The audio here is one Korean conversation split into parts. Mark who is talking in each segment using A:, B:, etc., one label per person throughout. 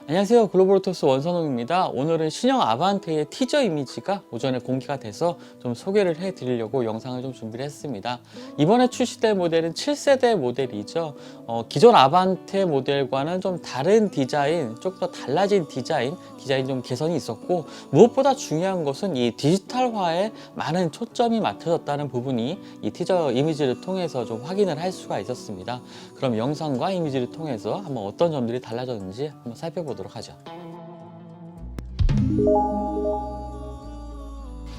A: 안녕하세요, 글로벌오토스 원선홍입니다. 오늘은 신형 아반떼의 티저 이미지가 오전에 공개가 돼서 좀 소개를 해드리려고 영상을 좀 준비를 했습니다. 이번에 출시될 모델은 7세대 모델이죠. 기존 아반떼 모델과는 좀 다른 디자인, 조금 더 달라진 디자인 좀 개선이 있었고, 무엇보다 중요한 것은 이 디지털화에 많은 초점이 맞춰졌다는 부분이 이 티저 이미지를 통해서 좀 확인을 할 수가 있었습니다. 그럼 영상과 이미지를 통해서 한번 어떤 점들이 달라졌는지 한번 살펴보도록 하죠.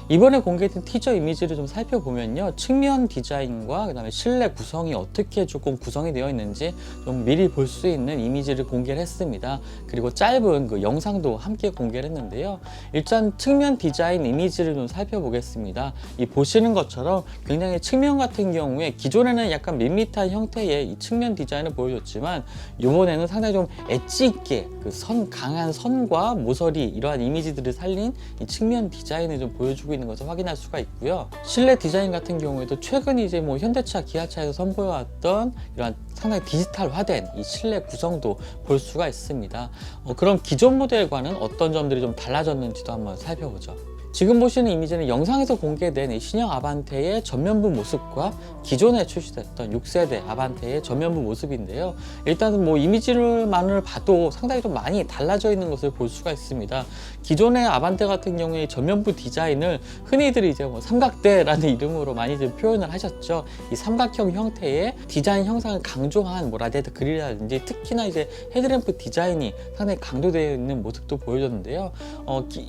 A: 이번에 공개된 티저 이미지를 좀 살펴보면요, 측면 디자인과 그다음에 실내 구성이 어떻게 조금 구성이 되어 있는지 좀 미리 볼 수 있는 이미지를 공개를 했습니다. 그리고 짧은 그 영상도 함께 공개를 했는데요. 일단 측면 디자인 이미지를 좀 살펴보겠습니다. 이 보시는 것처럼 굉장히 측면 같은 경우에 기존에는 약간 밋밋한 형태의 이 측면 디자인을 보여줬지만, 이번에는 상당히 좀 엣지 있게 그 강한 선과 모서리 이러한 이미지들을 살린 이 측면 디자인을 좀 보여주고 있는 것을 확인할 수가 있고요. 실내 디자인 같은 경우에도 최근 이제 현대차, 기아차에서 선보여왔던 이러한 상당히 디지털화된 이 실내 구성도 볼 수가 있습니다. 그럼 기존 모델과는 어떤 점들이 좀 달라졌는지도 한번 살펴보죠. 지금 보시는 이미지는 영상에서 공개된 이 신형 아반떼의 전면부 모습과 기존에 출시됐던 6세대 아반떼의 전면부 모습인데요. 일단은 이미지만을 봐도 상당히 좀 많이 달라져 있는 것을 볼 수가 있습니다. 기존의 아반떼 같은 경우에 전면부 디자인을 흔히들 이제 삼각대라는 이름으로 많이 표현을 하셨죠. 이 삼각형 형태의 디자인 형상을 강조한 라디에이터 그릴이라든지, 특히나 이제 헤드램프 디자인이 상당히 강조되어 있는 모습도 보여줬는데요.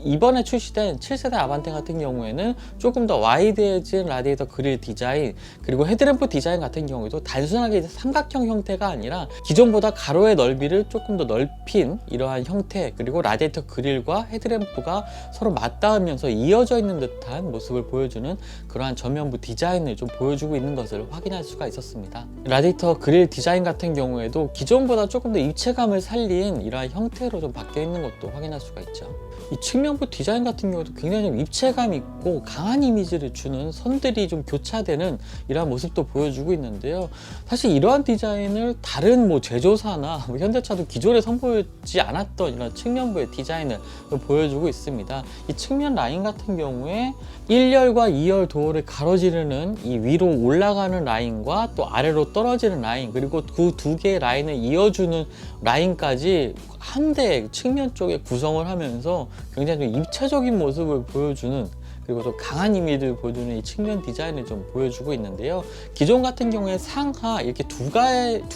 A: 이번에 출시된 7세대 아반떼 같은 경우에는 조금 더 와이드해진 라디에이터 그릴 디자인, 그리고 헤드램프 디자인 같은 경우에도 단순하게 삼각형 형태가 아니라 기존보다 가로의 넓이를 조금 더 넓힌 이러한 형태, 그리고 라디에이터 그릴과 헤드램프가 서로 맞닿으면서 이어져 있는 듯한 모습을 보여주는 그러한 전면부 디자인을 좀 보여주고 있는 것을 확인할 수가 있었습니다. 라디에이터 그릴 디자인 같은 경우에도 기존보다 조금 더 입체감을 살린 이러한 형태로 좀 바뀌어 있는 것도 확인할 수가 있죠. 이 측면부 디자인 같은 경우도 굉장히 좀 입체감 있고 강한 이미지를 주는 선들이 좀 교차되는 이러한 모습도 보여주고 있는데요. 사실 이러한 디자인을 다른 제조사나 현대차도 기존에 선보이지 않았던 이런 측면부의 디자인을 보여주고 있습니다. 이 측면 라인 같은 경우에 1열과 2열 도어를 가로지르는 이 위로 올라가는 라인과 또 아래로 떨어지는 라인, 그리고 그 두 개의 라인을 이어주는 라인까지 한 대 측면 쪽에 구성을 하면서 굉장히 좀 입체적인 모습을 보여주는, 그리고 좀 강한 이미지를 보여주는 이 측면 디자인을 좀 보여주고 있는데요. 기존 같은 경우에 상하 이렇게 두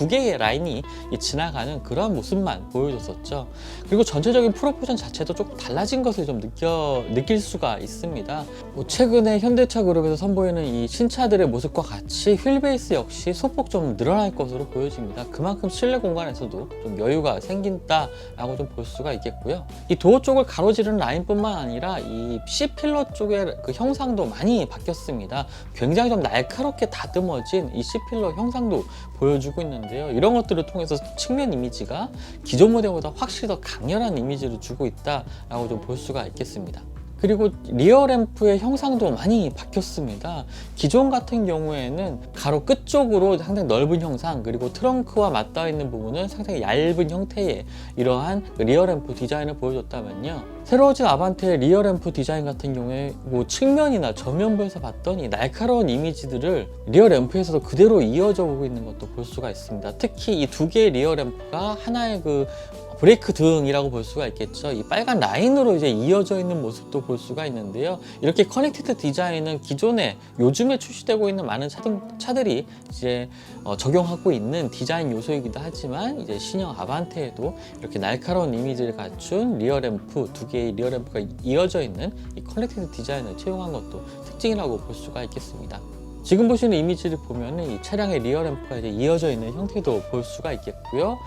A: 개의 라인이 지나가는 그런 모습만 보여줬었죠. 그리고 전체적인 프로포션 자체도 조금 달라진 것을 좀 느낄 수가 있습니다. 최근에 현대차 그룹에서 선보이는 이 신차들의 모습과 같이 휠베이스 역시 소폭 좀 늘어날 것으로 보여집니다. 그만큼 실내 공간에서도 좀 여유가 생긴다라고 좀 볼 수가 있겠고요. 이 도어 쪽을 가로지르는 라인뿐만 아니라 이 C필러 쪽에 그 형상도 많이 바뀌었습니다. 굉장히 좀 날카롭게 다듬어진 이 C필러 형상도 보여주고 있는데요. 이런 것들을 통해서 측면 이미지가 기존 모델보다 확실히 더 강렬한 이미지를 주고 있다라고 좀 볼 수가 있겠습니다. 그리고 리어 램프의 형상도 많이 바뀌었습니다. 기존 같은 경우에는 가로 끝쪽으로 상당히 넓은 형상, 그리고 트렁크와 맞닿아 있는 부분은 상당히 얇은 형태의 이러한 리어 램프 디자인을 보여줬다면요, 새로워진 아반떼의 리어 램프 디자인 같은 경우에 측면이나 전면부에서 봤던 이 날카로운 이미지들을 리어 램프에서도 그대로 이어져 오고 있는 것도 볼 수가 있습니다. 특히 이 두 개의 리어 램프가 하나의 브레이크 등이라고 볼 수가 있겠죠. 이 빨간 라인으로 이제 이어져 있는 모습도 볼 수가 있는데요. 이렇게 커넥티드 디자인은 기존에 요즘에 출시되고 있는 많은 차들이 이제 적용하고 있는 디자인 요소이기도 하지만, 이제 신형 아반떼에도 이렇게 날카로운 이미지를 갖춘 리어 램프, 두 개의 리어 램프가 이어져 있는 이 커넥티드 디자인을 채용한 것도 특징이라고 볼 수가 있겠습니다. 지금 보시는 이미지를 보면은 이 차량의 리어 램프가 이제 이어져 있는 형태도 볼 수가 있겠고요.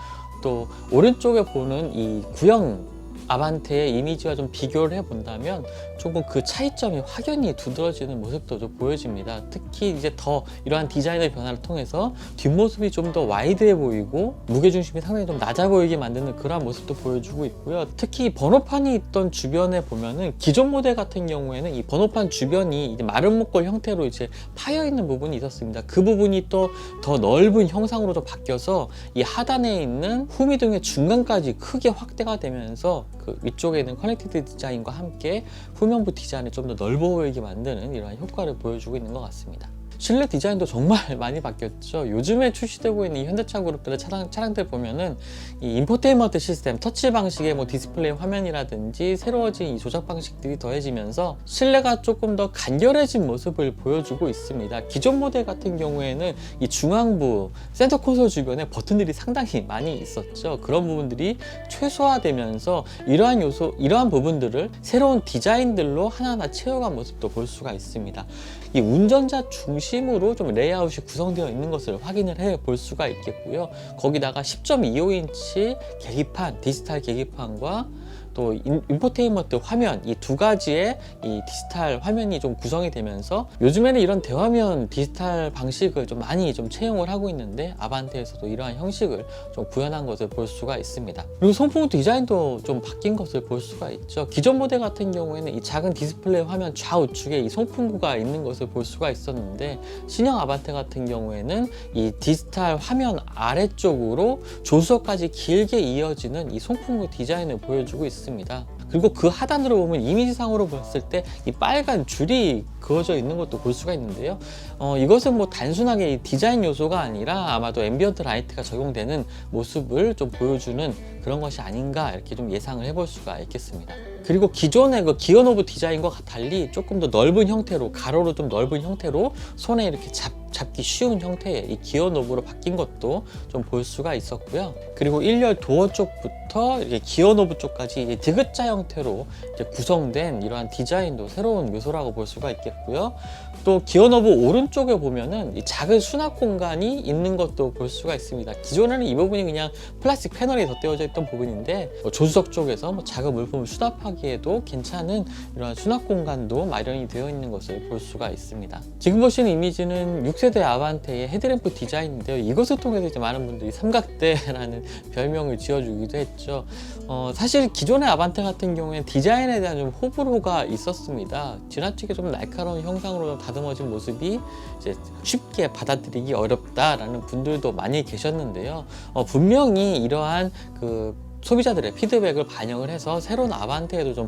A: 또 오른쪽에 보는 이 구형 아반떼의 이미지와 좀 비교를 해본다면 조금 그 차이점이 확연히 두드러지는 모습도 좀 보여집니다. 특히 이제 더 이러한 디자인의 변화를 통해서 뒷모습이 좀 더 와이드해 보이고 무게중심이 상당히 좀 낮아 보이게 만드는 그러한 모습도 보여주고 있고요. 특히 번호판이 있던 주변에 보면은 기존 모델 같은 경우에는 이 번호판 주변이 이제 마른 목골 형태로 이제 파여 있는 부분이 있었습니다. 그 부분이 또 더 넓은 형상으로 좀 바뀌어서 이 하단에 있는 후미등의 중간까지 크게 확대가 되면서 그 위쪽에 있는 커넥티드 디자인과 함께 후면부 디자인이 좀 더 넓어 보이게 만드는 이러한 효과를 보여주고 있는 것 같습니다. 실내 디자인도 정말 많이 바뀌었죠. 요즘에 출시되고 있는 이 현대차 그룹들의 차량들 보면은 이 인포테인먼트 시스템, 터치 방식의 뭐 디스플레이 화면이라든지 새로워진 이 조작 방식들이 더해지면서 실내가 조금 더 간결해진 모습을 보여주고 있습니다. 기존 모델 같은 경우에는 이 중앙부 센터 콘솔 주변에 버튼들이 상당히 많이 있었죠. 그런 부분들이 최소화되면서 이러한 부분들을 새로운 디자인들로 하나하나 채워간 모습도 볼 수가 있습니다. 이 운전자 중심으로 좀 레이아웃이 구성되어 있는 것을 확인을 해 볼 수가 있겠고요. 거기다가 10.25인치 계기판, 디지털 계기판과 또 인포테인먼트 화면, 이 두 가지의 이 디지털 화면이 좀 구성이 되면서 요즘에는 이런 대화면 디지털 방식을 좀 많이 좀 채용을 하고 있는데 아반떼에서도 이러한 형식을 좀 구현한 것을 볼 수가 있습니다. 그리고 송풍구 디자인도 좀 바뀐 것을 볼 수가 있죠. 기존 모델 같은 경우에는 이 작은 디스플레이 화면 좌우측에 이 송풍구가 있는 것을 볼 수가 있었는데 신형 아반떼 같은 경우에는 이 디지털 화면 아래쪽으로 조수석까지 길게 이어지는 이 송풍구 디자인을 보여주고 있습니다. 그리고 그 하단으로 보면 이미지상으로 봤을 때 이 빨간 줄이 그어져 있는 것도 볼 수가 있는데요. 이것은 뭐 단순하게 이 디자인 요소가 아니라 아마도 앰비언트 라이트가 적용되는 모습을 좀 보여주는 그런 것이 아닌가 이렇게 좀 예상을 해볼 수가 있겠습니다. 그리고 기존의 그 기어 노브 디자인과 달리 조금 더 넓은 형태로, 가로로 좀 넓은 형태로 손에 이렇게 잡기 쉬운 형태의 이 기어 노브로 바뀐 것도 좀 볼 수가 있었고요. 그리고 1열 도어 쪽부터 이렇게 기어 노브 쪽까지 이제 디귿자 형태로 이제 구성된 이러한 디자인도 새로운 요소라고 볼 수가 있겠고요. 또 기어 노브 오른쪽에 보면은 이 작은 수납 공간이 있는 것도 볼 수가 있습니다. 기존에는 이 부분이 그냥 플라스틱 패널이 덧대어져 있던 부분인데 조수석 쪽에서 뭐 작은 물품을 수납하기에도 괜찮은 이런 수납 공간도 마련이 되어 있는 것을 볼 수가 있습니다. 지금 보시는 이미지는 6세대 아반떼의 헤드램프 디자인인데요. 이것을 통해서 이제 많은 분들이 삼각대라는 별명을 지어주기도 했죠. 사실 기존의 아반떼 같은 경우에 디자인에 대한 좀 호불호가 있었습니다. 지나치게 좀 날카로운 형상으로 다듬어진 모습이 이제 쉽게 받아들이기 어렵다라는 분들도 많이 계셨는데요. 분명히 이러한 그 소비자들의 피드백을 반영을 해서 새로운 아반떼에도 좀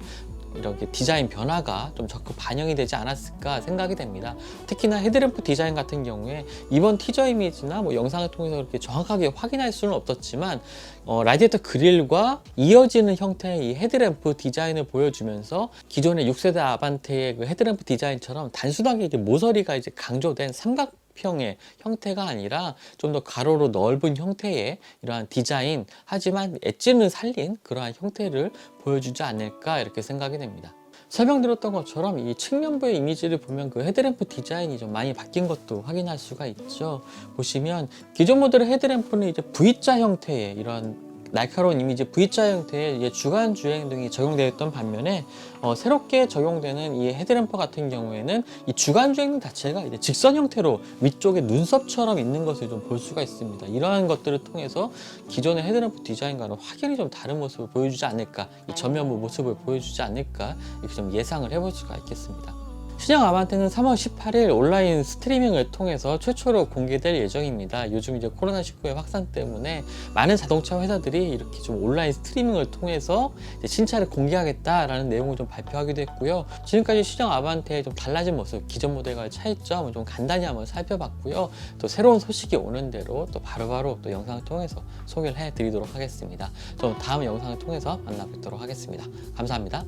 A: 이렇게 디자인 변화가 좀 적극 반영이 되지 않았을까 생각이 됩니다. 특히나 헤드램프 디자인 같은 경우에 이번 티저 이미지나 뭐 영상을 통해서 그렇게 정확하게 확인할 수는 없었지만 라디에이터 그릴과 이어지는 형태의 이 헤드램프 디자인을 보여주면서 기존의 6세대 아반떼의 그 헤드램프 디자인처럼 단순하게 이게 모서리가 이제 강조된 삼각형의 형태가 아니라 좀 더 가로로 넓은 형태의 이러한 디자인, 하지만 엣지는 살린 그러한 형태를 보여주지 않을까 이렇게 생각이 됩니다. 설명드렸던 것처럼 이 측면부의 이미지를 보면 그 헤드램프 디자인이 좀 많이 바뀐 것도 확인할 수가 있죠. 보시면 기존 모델의 헤드램프는 이제 V자 형태의 이런 날카로운 이미지 V자 형태의 주간 주행등이 적용되어 있던 반면에 새롭게 적용되는 이 헤드램프 같은 경우에는 이 주간 주행등 자체가 이제 직선 형태로 위쪽에 눈썹처럼 있는 것을 좀 볼 수가 있습니다. 이러한 것들을 통해서 기존의 헤드램프 디자인과는 확연히 좀 다른 모습을 보여주지 않을까, 이 전면부 모습을 보여주지 않을까 이렇게 좀 예상을 해볼 수가 있겠습니다. 신형 아반떼는 3월 18일 온라인 스트리밍을 통해서 최초로 공개될 예정입니다. 요즘 이제 코로나19의 확산 때문에 많은 자동차 회사들이 이렇게 좀 온라인 스트리밍을 통해서 신차를 공개하겠다라는 내용을 좀 발표하기도 했고요. 지금까지 신형 아반떼의 좀 달라진 모습, 기존 모델과의 차이점을 좀 간단히 한번 살펴봤고요. 또 새로운 소식이 오는 대로 또 바로바로 또 영상을 통해서 소개를 해드리도록 하겠습니다. 좀 다음 영상을 통해서 만나뵙도록 하겠습니다. 감사합니다.